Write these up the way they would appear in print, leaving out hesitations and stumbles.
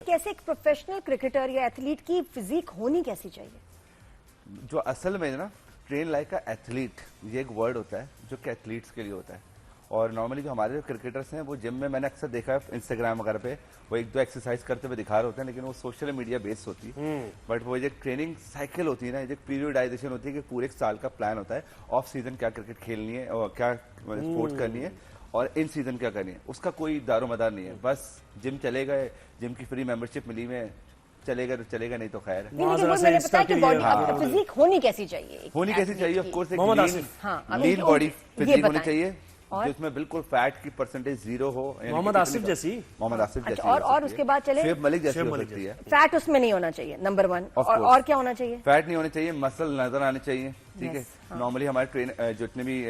कैसे एक professional cricketer या एथलीट की फिजिक होनी कैसी चाहिए? जो असल में ना ट्रेन लाइक का एथलीट, ये एक वर्ड होता है जो कि एथलीट्स के लिए होता है। और नॉर्मली जो हमारे जो क्रिकेटर्स हैं वो जिम में मैंने अक्सर देखा है इंस्टाग्राम वगैरह पे, वो एक दो एक्सरसाइज करते हुए दिखा रहे होते हैं, लेकिन वो सोशल मीडिया बेस्ड होती है। बट वो जो ट्रेनिंग साइकिल होती है ना, जो पीरियडाइजेशन होती है कि पूरे एक साल का प्लान होता है, ऑफ सीजन क्या क्रिकेट खेलनी है और क्या स्पोर्ट्स करनी है और इन सीजन क्या करनी है, उसका कोई दारोमदार नहीं है। बस जिम चले गए, जिम की फ्री मेंबरशिप मिली में चलेगा तो चलेगा, नहीं तो खैर। लेकिन वो मैंने बताया कि बॉडी फिजिक होनी कैसी चाहिए, होनी कैसी चाहिए? ऑफ कोर्स एक लीन बॉडी फिजिक होनी चाहिए जिसमें बिल्कुल फैट की परसेंटेज जीरो हो। मोहम्मद आसिफ जैसी और उसके बाद चले शुएब मलिक जैसी हो सकती है। फैट उसमें नहीं होना चाहिए, नंबर 1। और क्या होना चाहिए? फैट नहीं होना चाहिए, मसल नजर आने चाहिए। ठीक है, नॉर्मली हमारे ट्रेन जितने भी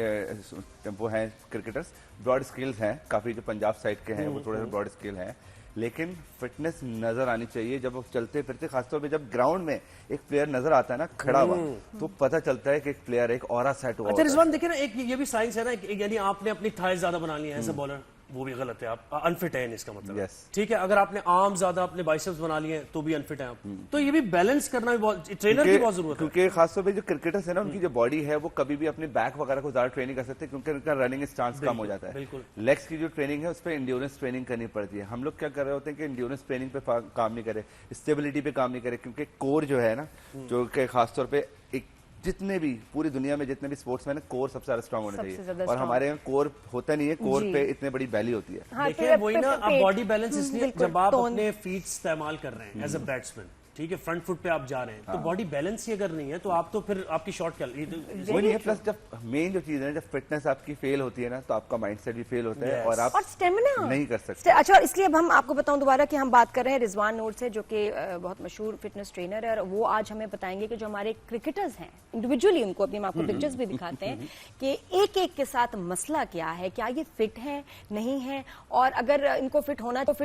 वो हैं क्रिकेटर्स, ब्रॉड स्किल्स हैं काफी, जो पंजाब साइड के हैं वो थोड़े ब्रॉड स्किल हैं, लेकिन फिटनेस नजर आनी चाहिए। जब वो चलते फिरते, खासतौर पे जब ग्राउंड में एक प्लेयर नजर आता है ना खड़ा हुआ, तो पता चलता है कि एक प्लेयर एक ऑरा सेट हुआ। अच्छा रिजवान, देखिए ना, एक ये भी साइंस है ना, यानी आपने अपनी थाइज ज्यादा बना ली है एज अ बॉलर, वो भी गलत है, आप अनफिट है इसका मतलब। yes. ठीक है, अगर आपने आर्म ज्यादा अपने बाइसेप्स बना लिए तो भी अनफिट है आप। तो ये भी बैलेंस करना भी बहुत, ट्रेनर की बहुत जरूरत है। क्योंकि खासतौर पे जो क्रिकेटर्स है ना, उनकी जो बॉडी है वो कभी भी अपने बैक वगैरह को ज्यादा ट्रेनिंग कर सकते हैं, क्योंकि उनका रनिंग स्टांस कम हो जाता है। लेग्स की जो ट्रेनिंग है उस पर इंड्योरेंस ट्रेनिंग करनी पड़ती है। हम लोग क्या कर रहे होते हैं कि इंड्योरेंस ट्रेनिंग पे काम नहीं करे, स्टेबिलिटी पे काम नहीं करे, क्योंकि कोर जो है ना, जो कि खासतौर पे एक जितने भी पूरी दुनिया में जितने भी स्पोर्ट्स में ना, कोर सबसे ज्यादा स्ट्रांग होना चाहिए, और हमारे यहाँ कोर होता नहीं है, कोर पे इतने बड़ी वैल्यू होती है। हाँ, देखिए वही ना, आप बॉडी बैलेंस इसलिए जब आप अपने फीट इस्तेमाल कर रहे हैं एज अ बैट्समैन, ठीक है, फ्रंट फुट पे आप जा रहे हैं, तो बॉडी बैलेंस ही अगर नहीं है तो आप तो फिर आपकी शॉट क्या वो नहीं है। प्लस जब मेन जो चीज है, जब फिटनेस आपकी फेल होती है ना, तो आपका माइंडसेट भी फेल होता है और आप स्टेमिना नहीं कर सकते। अच्छा, इसलिए अब हम आपको बताऊं दोबारा कि हम बात कर रहे हैं रिजवान नूर से, जो कि बहुत मशहूर फिटनेस ट्रेनर है, और वो आज हमें बताएंगे कि जो हमारे क्रिकेटर्स हैं इंडिविजुअली, उनको अभी हम आपको पिक्चर्स भी दिखाते हैं कि एक एक के साथ मसला क्या है, क्या ये फिट है नहीं है, और अगर इनको फिट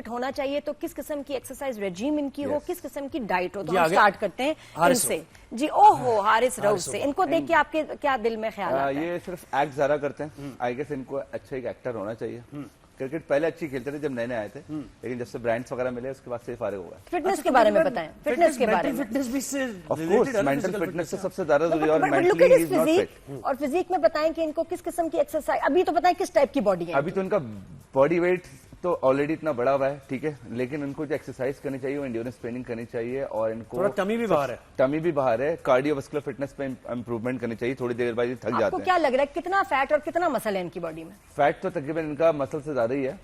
होना चाहिए तो किस किस्म की एक्सरसाइज रेजिम इनकी हो, किस किस्म की डाइट हो। तो हम स्टार्ट करते हैं इनसे जी। ओहो, हारिस रऊफ से। इनको देख के आपके क्या दिल में ख्याल आता है? ये सिर्फ एक्ट ज्यादा करते हैं, आई गेस इनको अच्छा एक एक्टर होना चाहिए। क्रिकेट पहले अच्छी खेलते थे जब नए नए आए थे, लेकिन जब से ब्रांड्स वगैरह मिले उसके बाद से फारिग हुआ। फिटनेस के बारे में बताएं, फिटनेस के बारे में। फिटनेस भी से मेंटल फिटनेस तो सबसे ज्यादा जरूरी है, और मेंटली इज नॉट फिट। और फिजिक में बताएं कि इनको किस किस्म की एक्सरसाइज, अभी तो बताएं किस टाइप की बॉडी है। अभी तो इनका बॉडी वेट तो ऑलरेडी इतना बड़ा हुआ है, ठीक है, लेकिन इनको जो एक्सरसाइज करनी चाहिए वो एंड्योरेंस ट्रेनिंग करनी चाहिए, और इनको टमी भी बाहर है, कार्डियोवास्कुलर फिटनेस पे इंप्रूवमेंट करनी चाहिए। थोड़ी देर बाद थक जाते हैं। आपको क्या लग रहा है कितना फैट और कितना मसल है इनकी बॉडी में? फैट तो तकरीबन इनका मसल से ज्यादा ही है,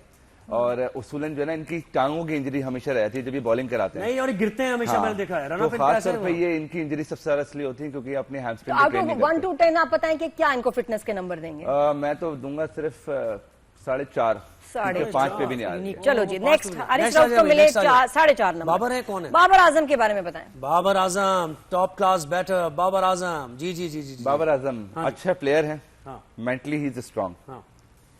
और उसूलन जो है ना, इनकी टांगों की इंजरी हमेशा रहती है जब ये बॉलिंग कराते हैं। नहीं, और गिरते हैं हमेशा। मैंने देखा है तो खासतौर पे ये इनकी इंजरी सबसे ज्यादा इसलिए होती है क्योंकि अपने हैमस्ट्रिंग पे ट्रेनिंग करते हैं। 1 to 10 आप बताएं कि क्या इनको फिटनेस के नंबर देंगे? मैं तो दूंगा सिर्फ 4.5, 5 पे भी नहीं आ रही। चलो जी, नेक्स्ट हारिस रऊफ को मिले 4.5 नंबर। बाबर है कौन है? बाबर आजम के बारे में बताएं। Babar Azam top class batter, Babar Azam जी जी जी जी। बाबर आजम अच्छा प्लेयर है, mentally he is strong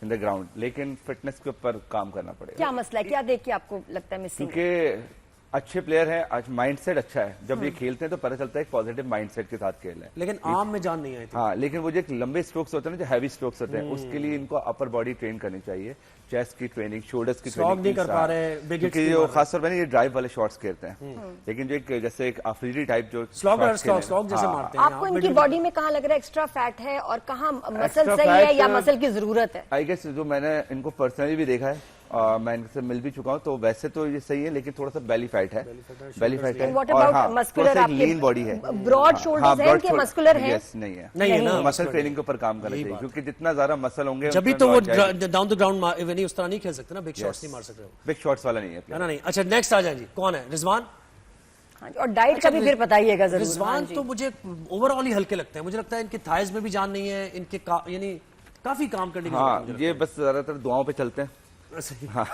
in the ground, लेकिन फिटनेस के ऊपर काम करना पड़ेगा। क्या मसला है, क्या देख के आपको लगता है मिसिंग? क्योंकि अच्छे प्लेयर है, आज माइंडसेट अच्छा है, जब ये खेलते हैं तो पता चलता है एक पॉजिटिव माइंडसेट के साथ खेल रहे हैं, लेकिन आर्म में जान नहीं आई थी। हाँ, लेकिन वो जो एक लंबे स्ट्रोक्स होते हैं ना, जो हैवी स्ट्रोक्स होते हैं, उसके लिए इनको अपर बॉडी ट्रेन करनी चाहिए, चेस्ट की ट्रेनिंग, शोल्डर्स की ट्रेनिंग नहीं कर पा रहे, क्योंकि जो खासतौर पर ये ड्राइव वाले शॉट्स खेलते हैं, लेकिन जो एक जैसे एक अफरीदी टाइप जो स्लॉग जैसे मारते हैं। आपको इनकी बॉडी में कहाँ लग रहा है एक्स्ट्रा फैट है और कहाँ मसल सही है या मसल की जरूरत है? आई गेस जो मैंने इनको पर्सनली भी देखा है, मैं इनसे मिल भी चुका हूँ, तो वैसे तो ये सही है, लेकिन थोड़ा सा बेली फैट है, और हाँ, मस्कुलर लीन बॉडी है, ब्रॉड शोल्डर्स हैं कि मस्कुलर है? नहीं है, मसल ट्रेनिंग के ऊपर काम करना चाहिए, क्योंकि जितना ज्यादा मसल होंगे जब भी तो वो डाउन द ग्राउंड उस तरह नहीं खेल सकते ना, बिग शॉट्स नहीं मार सकते, बिग शॉट्स वाला नहीं है ना। नहीं, अच्छा नेक्स्ट आ जाए जी, कौन है? रिजवान। और डाइट का भी फिर बताइएगा जरूर। रिजवान तो मुझे ओवरऑल ही हल्के लगते हैं, मुझे लगता है इनके थाइज में भी जान नहीं है, इनके यानी काफी काम करने की। हाँ, ये बस ज्यादातर दुआओं पे चलते हैं। हाँ,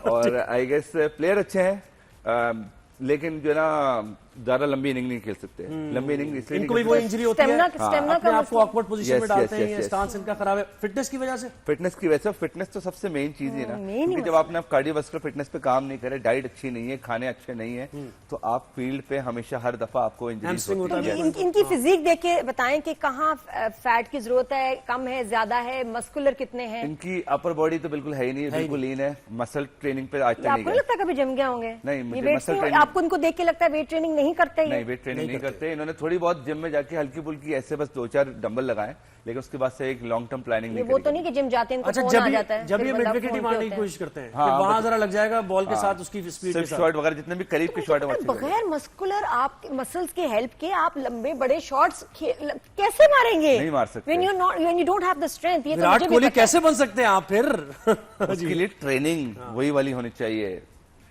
और आई गेस प्लेयर अच्छे हैं, लेकिन जो है ना ज्यादा लंबी इनिंग नहीं खेल सकते। लंबी इनिंग इसलिए इनको भी वो इंजरी होती है, स्टेमिना अपने का आप को ऑकवर्ड पोजीशन में डालते हैं, yes. स्टांस इनका खराब है फिटनेस की वजह से। फिटनेस की वजह से, फिटनेस तो सबसे मेन चीज है ना, क्योंकि जब आपने कार्डियोवास्कुलर फिटनेस पे काम नहीं करे, डाइट अच्छी नहीं है, खाने अच्छे नहीं है, तो आप फील्ड पे हमेशा हर दफा आपको इंजरीज होती है। इनकी फिजिक देख के बताएं कि कहाँ फैट की जरूरत है, कम है, ज्यादा है, मस्कुलर कितने हैं? इनकी अपर बॉडी तो बिल्कुल है ही नहीं, बिल्कुल लीन है। मसल ट्रेनिंग पे आज तक नहीं आपको नहीं लगता कभी जिम गए होंगे? नहीं, ये मुझे weight मसल नहीं- ट्रेनिंग आपको इनको देख के लगता है वेट ट्रेनिंग नहीं करते ये? नहीं, वेट ट्रेनिंग नहीं करते। इन्होंने थोड़ी बहुत जिम में जाके हल्की फुल्की ऐसे बस 2-4 डंबल लगाए, लेकिन उसके बाद से एक लॉन्ग टर्म प्लानिंग ये नहीं वो करी। तो नहीं कि जिम जाते हैं इनको अच्छा, फोन आ जाता है, जब फिर ये बंदा मिड विकेट फोन पे मारने की होता है। कोशिश करते हैं, हाँ, फिर वहां जरा लग जाएगा बॉल के साथ उसकी स्पीड के स्विफ्ट साथ। शॉट वगैरह जितने भी करीब के शॉट है वो अच्छे लगे। बगैर मस्कुलर आप मसल्स के हेल्प के आप लंबे बड़े शॉट्स कैसे मारेंगे? नहीं मार सकते। when you don't have the strength, ये तो विराट मुझे भी कोहली पता है। कैसे बन सकते हैं आप फिर? उसके लिए ट्रेनिंग वही वाली होनी चाहिए,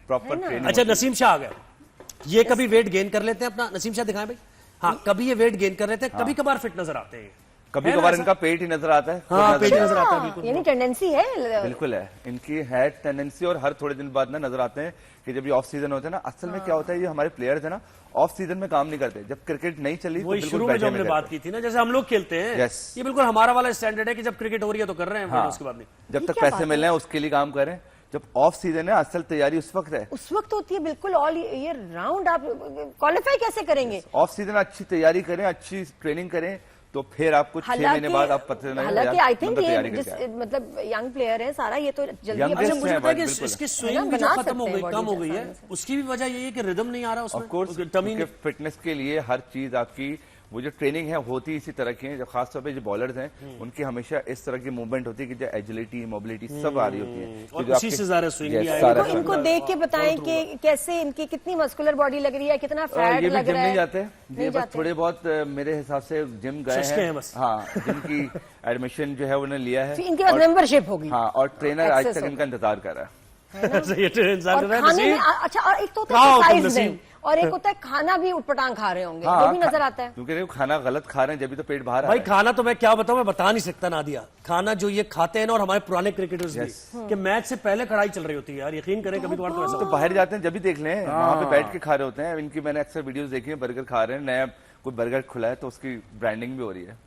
प्रॉपर ट्रेनिंग। अच्छा, नसीम शाह आ गए, ये कभी वेट गेन कर लेते हैं अपना? नसीम शाह दिखाएं भाई। हाँ, कभी ये वेट गेन कर लेते हैं, कभी कभार फिट नजर आते हैं, कभी कभार इनका पेट ही नजर आता है। हाँ, पेट नजर आता है, हाँ, बिल्कुल यानी टेंडेंसी है। बिल्कुल है, इनकी है टेंडेंसी। और हर थोड़े दिन बाद ना नजर आते हैं कि जब ये ऑफ सीजन होते हैं ना, असल में क्या होता है, ये हमारे प्लेयर्स है ना ऑफ सीजन में काम नहीं करते। जब क्रिकेट नहीं चली तो वही बिल्कुल शुरू में जो बैठे हमने बात की थी ना, जैसे हम लोग खेलते हैं, Yes. ये बिल्कुल हमारा वाला स्टैंडर्ड है कि जब क्रिकेट हो रही है तो कर रहे हैं, हाँ, उसके बाद नहीं। जब ये तक क्या पैसे बात मिल रहे हैं उसके लिए काम करें। जब ऑफ सीजन है असल तैयारी उस वक्त है। उस वक्त होती है बिल्कुल ऑल ईयर राउंड। आप क्वालिफाई कैसे करेंगे? ऑफ सीजन अच्छी तैयारी करें, अच्छी ट्रेनिंग करें, तो फिर आपको 6 महीने बाद आप पता नहीं हालांकि आई थिंक ये तैयारी जिस करके मतलब यंग प्लेयर है सारा, ये तो जल्दी Youngest अच्छा, अपने- मुझे है, लगता है कि बिल्कुल। इसकी है स्विंग ना, भी जो बना खत्म हो सकते गई, हैं कम हो body गई है, आसानी से। उसकी भी वजह यही है कि रिदम नहीं आ रहा उसमें। ऑफ कोर्स, उसकी टमी क्योंकि फिटनेस के लिए हर चीज आपकी वो जो ट्रेनिंग है होती इसी तरह की है। जब खासतौर पे जो बॉलर्स हैं उनकी हमेशा इस तरह की मूवमेंट होती है कि जो एजिलिटी, मोबिलिटी सब आ रही होती है। और तो जो उसी आपके- से ज़्यादा swing भी Yes, आएगा। सारा तो इनको देख के बताएं कि कैसे इनकी कितनी मस्कुलर बॉडी लग रही है, कितना फैट ये भी लग जिम रहा है? नहीं जाते, ये नहीं बस जाते। थोड़े बहुत मेरे हिसाब से जिम गए शशके हैं बस। हाँ, जिनकी एडमिशन जो है उन्होंने लिया है। फिर इनके पास मेंबरशिप होगी। हाँ, और ट्रेनर आज Access तक होगी। इनका इंतजार कर रहा है। ये ट्रेन इंतजार और कर रहा है खाने में नसीम। अच्छा, और एक तो होता कहाँ है हो तुम, एक्सरसाइज नसीम? में, और एक होता है खाना भी उटपटांग खा रहे होंगे, हाँ, वो भी नजर आता है। क्योंकि देखो खाना गलत खा रहे हैं जब भी तो पेट बाहर आ भाई रहा है। खाना तो मैं क्या बताऊं, मैं बता नहीं सकता नादिया। खाना जो ये खाते हैं ना, और हमारे पुराने क्रिकेटर्स भी, कि मैच से पहले कढ़ाई चल रही होती है यार, यकीन करें कभी कभार तो ऐसा तो बाहर जाते हैं जब भी देख लें, वहां पे बैठ के खा रहे होते हैं। इनकी मैंने अक्सर वीडियोस देखी है, बर्गर खा रहे हैं, नया कोई बर्गर खुला है तो उसकी ब्रांडिंग भी हो रही है।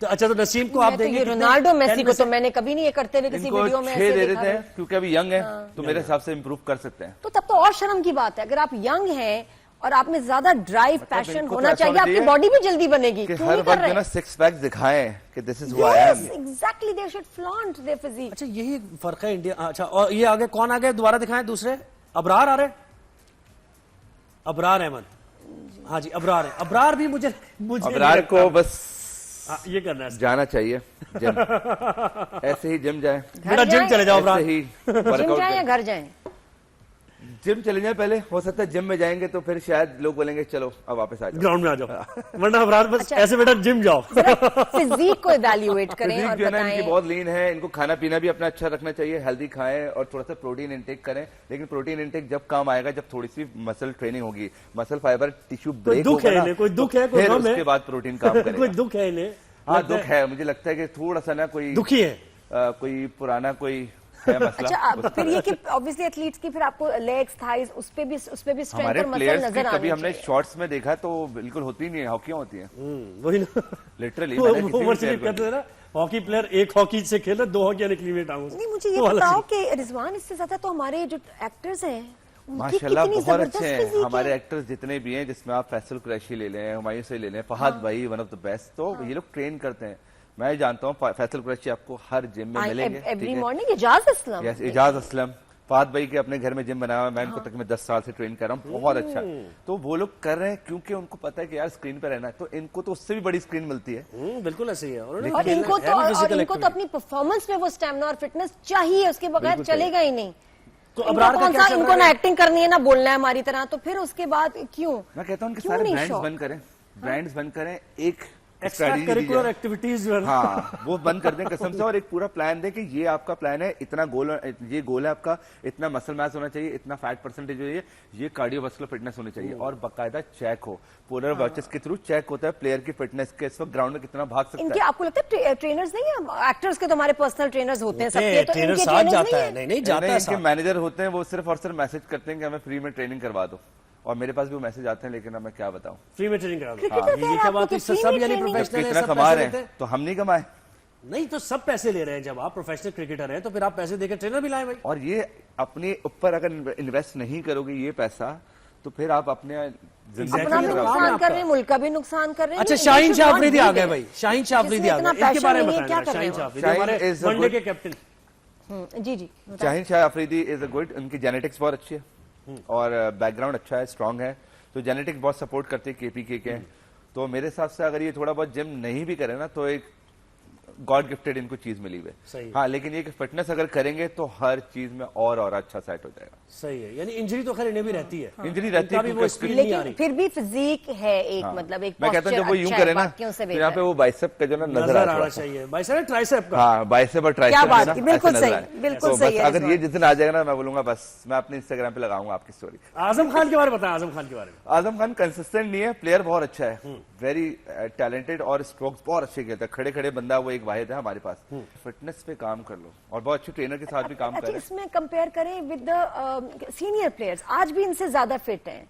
तो अच्छा, तो नसीम को आप मैं तो देंगे ये कितने? रोनाल्डो 10 मेसी में को से- तो मैंने कभी नहीं ये करते हुए किसी इनको वीडियो में 6 ऐसे दे देखा देते है। हैं क्योंकि अभी यंग है, तो मेरे हिसाब से इंप्रूव कर सकते हैं। तो तब तो और शर्म की बात है, अगर आप यंग हैं और आप में ज्यादा ड्राइव पैशन इनको होना तो चाहिए, authority आपकी है बॉडी भी जल्दी बनेगी। कि क्यों हर नहीं कर वक्त रहे? जो ना 6 पैक दिखाएं कि this is who I am. Exactly, they should flaunt their physique. अच्छा, यही फर्क है इंडिया। अच्छा, और ये आगे कौन आ गए, दोबारा दिखाएं दूसरे? अबरार आ रहे, अबरार अहमद। हाँ जी, अबरार है। अबरार भी मुझे अबरार को बस हाँ, ये करना है जाना चाहिए जिम। ऐसे ही जिम जाए, बेटा, जिम चले जाओ अबरार। ऐसे ही जिम वर्कआउट जाए या करें। घर जाए? जिम चले जाए पहले, हो सकता है जिम में जाएंगे तो फिर शायद लोग बोलेंगे चलो अब वापस आ जाओ। ग्राउंड में आ जाओ, वरना अबरार बस अच्छा। ऐसे बेटा जिम जाओ। फिजिक को इवैल्यूएट करें फिजिक और जो है ना इनकी बताएं। बहुत लीन है, इनको खाना पीना भी अपना अच्छा रखना चाहिए, हेल्दी खाएं और थोड़ा सा प्रोटीन इंटेक करें। लेकिन प्रोटीन इंटेक जब काम आएगा जब थोड़ी सी मसल ट्रेनिंग होगी, मसल फाइबर टिश्यू कोई ब्रेक दुख होगा है ना, इन्हें, कोई दुख है, कोई फिर गम है। उसके बाद प्रोटीन काम कोई करेगा। दुख है इन्हें? हाँ, लगता दुख है, मुझे लगता है कि थोड़ा सा ना कोई दुखी है। कोई पुराना कोई है मसला। अच्छा, फिर ये कि ऑब्वियसली एथलीट्स की फिर आपको लेग्स, थाइज, उस पे भी स्ट्रेंथ हमारे और मसल प्लेयर्स की नजर कभी आनी हमने चाहिए। शॉर्ट्स में देखा तो बिल्कुल होती नहीं है, हॉकियां होती हैं वही ना, लिटरली। ओवर स्लिप कहते हैं ना, हॉकी प्लेयर एक हॉकी से खेल रहे, 2 हॉकी निकली हुई टांगों से। नहीं, मुझे ये वो वाला बताओ सीन। कि रिजवान, इससे ज्यादा तो हमारे जो एक्टर्स हैं उनकी माशाल्लाह कितनी बहुत जबरदस्त अच्छे हैं physique हमारे है। एक्टर्स जितने भी हैं, जिसमें आप फैसल कुरैशी ले लें, हुमायूं से ले लें, फहद भाई वन ऑफ द बेस्ट। तो ये लोग ट्रेन करते हैं। मैं जानता हूँ फैसल कुरैशी आपको हर जिम में मिलेंगे। Every morning Ijaz Aslam. Yes, Ijaz Aslam, Fahad भाई के अपने घर में जिम बनाया हुआ है, मैं इनको तक 10 साल से ट्रेन कर रहा हूँ, बहुत अच्छा। तो वो लोग कर रहे हैं क्योंकि उनको पता है कि यार स्क्रीन पे रहना है, तो इनको तो उससे भी बड़ी स्क्रीन मिलती है। बिल्कुल ऐसे ही है। और इनको तो अपनी परफॉर्मेंस में वो स्टैमिना और फिटनेस चाहिए, उसके बगैर चलेगा ही नहीं। तो इनको अबरार का कौन क्या सा, चल इनको रहा ना है? एक्टिंग करनी है ना बोलना है हमारी तरह, तो फिर उसके बाद क्यों? मैं कहता हूँ उनके क्यों सारे नहीं ब्रांड्स शौक? बंद करें, ब्रांड्स बंद करें, एक एक्स्ट्रा strategy करिकुलर दीजिए। एक्टिविटीज जो है ना, हाँ, वो बंद कर दें कसम से, और एक पूरा प्लान दें कि ये आपका प्लान है, इतना गोल, ये गोल है आपका, इतना मसल मास होना चाहिए, इतना फैट परसेंटेज हो, ये कार्डियोवास्कुलर फिटनेस होनी चाहिए, और बाकायदा चेक हो। पोलर वॉचेस के थ्रू चेक होता है प्लेयर की फिटनेस के, इस वक्त ग्राउंड में कितना भाग सकता इनके है। आपको लगता है ट्रेनर्स नहीं है? एक्टर्स के तो हमारे पर्सनल ट्रेनर्स होते हैं सबके, तो ट्रेनर इनके साथ ट्रेनर्स जाता नहीं है। है? नहीं जाता है इनके साथ। मैनेजर होते हैं, वो सिर्फ और सिर्फ मैसेज करते हैं कि हमें फ्री में ट्रेनिंग करवा दो, और मेरे पास भी वो मैसेज आते हैं, लेकिन अब मैं क्या बताऊं। फ्री में ट्रेनिंग करा दो। क्रिकेटर ये कह क्या रहे बात हैं, है, आपको सब free में यानी training- प्रोफेशनल है, इतना सब कमा पैसे रहे लेते हैं हैं। तो हम नहीं कमाए। नहीं तो सब पैसे ले रहे हैं, जब आप प्रोफेशनल क्रिकेटर हैं तो फिर आप पैसे देकर ट्रेनर भी लाएं भाई। और ये अपने ऊपर अगर इन्वेस्ट नहीं करोगे ये पैसा, तो फिर आप अपने जिंदगी अपना भी Exactly, खराब- नुकसान आपका। कर रहे हैं, मुल्क का भी नुकसान कर रहे हैं। अच्छा, ये Shaheen should Shah not Afridi be आ गए there। भाई, शाहीन शाह अफरीदी जिसमें आ इतना गए, इनके बारे में passion नहीं है, क्या बताएं। कर रहे शाहीन हो? शाह अफरीदी शाहीन हमारे is a वनडे good- के कैप्टन। जी बताएं। Shaheen Shah Afridi is a good, उनकी जेनेटिक्स बहुत अच्छी है और बैकग्राउंड अच्छा है, स्ट्रांग है, तो जेनेटिक्स बहुत सपोर्ट करते हैं केपीके के। तो मेरे हिसाब से अगर ये थोड़ा बहुत जिम नहीं भी करे ना, तो एक गॉड गिफ्टेड इनको चीज मिली हुई सही है। है। हाँ, लेकिन ये फिटनेस अगर करेंगे तो हर चीज में और अच्छा सेट हो जाएगा। सही है, यानी इंजरी तो खैर इन्हें भी रहती है, इंजरी रहती है इनका भी वो क्योंकि स्पीड नहीं आ लेकिन रही। फिर भी फिजिक है एक, मतलब एक मैं कहता हूँ जब वो यूं posture करे अच्छा ना, है, बाकियों से तो यहाँ पे बेहतर। वो बाइसेप का जो ना नजर नजर आना आता है। चाहिए भाई साहब, ट्राइसेप का। हाँ, बाइसेप और ट्राइसेप क्या है बात ना, की, बिल्कुल ऐसे नजर सही, आए। बिल्कुल तो सही बस है अगर ये रिजवान। जिस दिन आ जाएगा ना, मैं बोलूंगा बस मैं अपने इंस्टाग्राम पे लगाऊंगा आपकी स्टोरी। आजम खान के बारे में बताएं, आजम खान के बारे में। आजम खान कंसिस्टेंट नहीं है, प्लेयर बहुत अच्छा है, वेरी टैलेंटेड और स्ट्रोक्स बहुत अच्छे खेलता है। खड़े खड़े बंदा वो एक वाहिद है हमारे पास। फिटनेस पे काम कर लो और बहुत अच्छे ट्रेनर के साथ भी काम अच्छा, करें। इसमें कंपेयर करें विद द सीनियर प्लेयर्स, आज भी इनसे ज्यादा फिट हैं।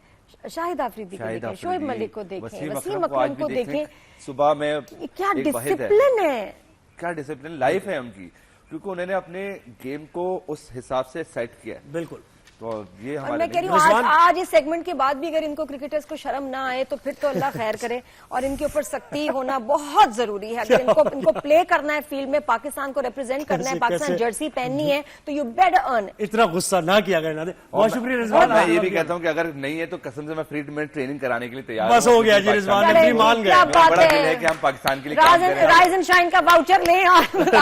शाहिद आफरीदी को शाहिद देखें, अफरीदी, शोएब मलिक को देखें, वसीम वसीम अकरम को आज अकरम भी को देखें। देखें। सुबह में ये क्या एक वाहिद है। डिसिप्लिन है। क्या डिसिप्लिन लाइफ है उनकी, क्योंकि उन्होंने अपने गेम को उस हिसाब से सेट किया है। बिल्कुल। तो ये और हमारे मैं कह रही लिए- हूँ रिजवान- आज इस सेगमेंट के बाद भी अगर इनको क्रिकेटर्स को शर्म ना आए तो फिर तो अल्लाह खैर करे, और इनके ऊपर सख्ती होना बहुत जरूरी है। अगर इनको प्ले करना है फील्ड में, पाकिस्तान को रिप्रेजेंट करना है, कैसे- पाकिस्तान कैसे? जर्सी पहननी है, तो यू बेटर अर्न। इतना गुस्सा ना किया करना दे। बहुत शुक्रिया और रिजवान। मैं ये भी कहता हूँ कि अगर नहीं है तो कसम से मैं फ्री में ट्रेनिंग कराने के लिए तैयार बस हूँ। हो गया जी, क्योंकि रिजवान ने पाकिस्तान- भी मान गए। क्या मेरा बात बड़ा दिल है। है कि हम पाकिस्तान के लिए काम करें। राइज एंड शाइन का वाउचर लें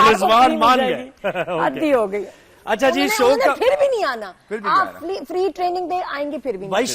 रिजवान मान गए। हद्दी हो गई। अच्छा जी, उन्हें- शो उन्हें का फिर भी नहीं आना, फिर भी नहीं आप फ्री ट्रेनिंग दे आएंगे फिर भी नहीं। भाई